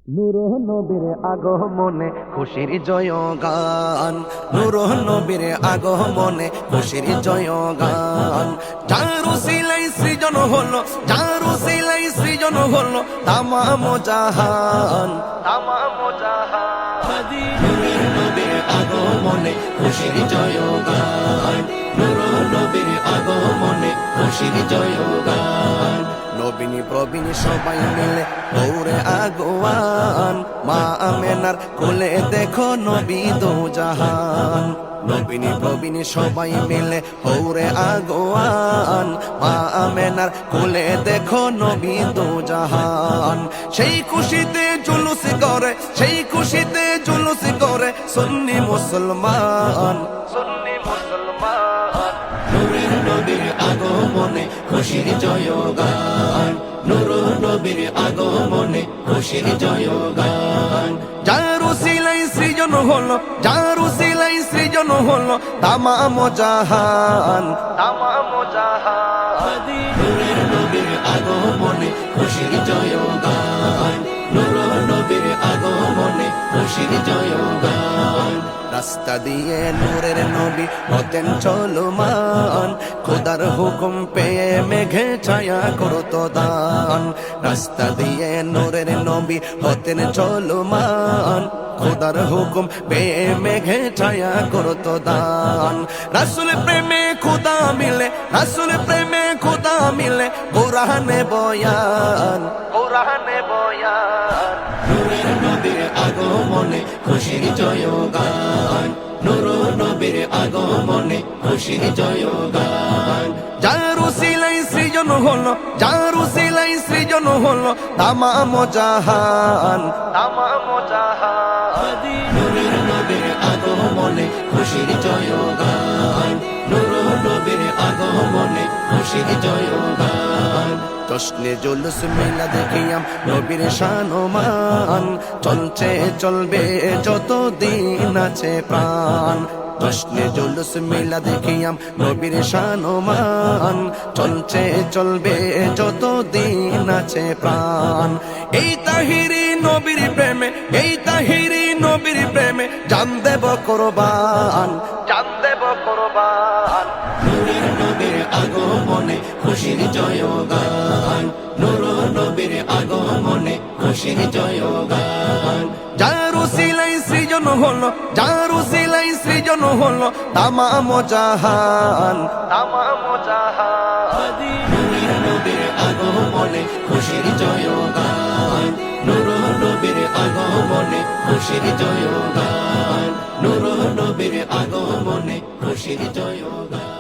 নূর নবীর আগমনে খুশির জয়গান, নূর নবীর আগমনে খুশির জয়গান। যার উসিলাই সৃজন হলো, যার উসিলাই সৃজন হলো তামাম জাহান, তামাম জাহান। নূর নবীর আগমনে খুশির জয়গান, নূর নবীর আগমনে খুশির জয়গান। নবীনী প্রবীণ সবাই মিলে দৌড়ে আগোয়ান, মা আমেনার কোলে দেখো নবী দো জাহান। নবীনী প্রবীণ সবাই মিলে দৌড়ে আগোয়ান, মা আমেনার কোলে দেখো নবী দো জাহান। সেই খুশিতে জুলুস করে, সেই খুশিতে জুলুস করে সুন্নি মুসলমান, সুন্নি মুসলমান। নূরের নবীর আগমনে খুশির জয়গান, নূর নবীর আগমনে খুশির জয়গান। যার উসিলাই সৃজন হলো, যার উসিলাই সৃজন হলো তামাম জাহান, তামাম জাহান। নূরের নবীর আগমনে খুশির জয়গান, নূর নবীর আগমনে খুশির জয়গান। রাস্তা দিয়ে নূরের নবী হতেন চলমান, খোদার হুকুম পেয়ে মেঘে ছায়া করতো দান। রাস্তা দিয়ে নূরের নবী হতেন চলমান, খোদার হুকুম পেয়ে মেঘে ছায়া করতো দান। রাসূল প্রেমে খোদা মিলে, রাসূল প্রেমে খোদা মিলে কোরআনে বয়ান, কোরআনে বয়ান। নূরের নবীর আগমনে খুশির জয়গান, নূর নবীর আগমনে খুশির জয়গান। যার উসিলাই সৃজন হলো, যার উসিলাই সৃজন হলো তামাম জাহান, তামাম জাহান। নূরের নবীর আগমনে খুশির জয়গান, নূর নবীর আগমনে খুশির জয়গান। জশ্নে জুলুস মেলা দেখিয়াম নবীর শানমান, চলছে চলবে যতদিন আছে প্রাণ। জশ্নে জুলুস মেলা দেখিয়াম নবীর শানমান, চলছে চলবে যতদিন আছে প্রাণ। এই তাহিরি নবীর প্রেমে, এই তাহিরি নবীর প্রেমে জান দেব কোরবান, জান দেব কোরবান। নূরের নবীর আগমনে খুশির জয়গান, নূর নবীর আগমনে খুশির জয়গান। যার উসিলাই সৃজন হলো, যার উসিলাই সৃজন হলো তামাম জাহান, তামাম জাহান। নূরের নবীর আগমনে খুশির জয়গান, নূর নবীর আগমনে খুশির জয়গান, নূর নবীর আগমনে খুশির জয়গান।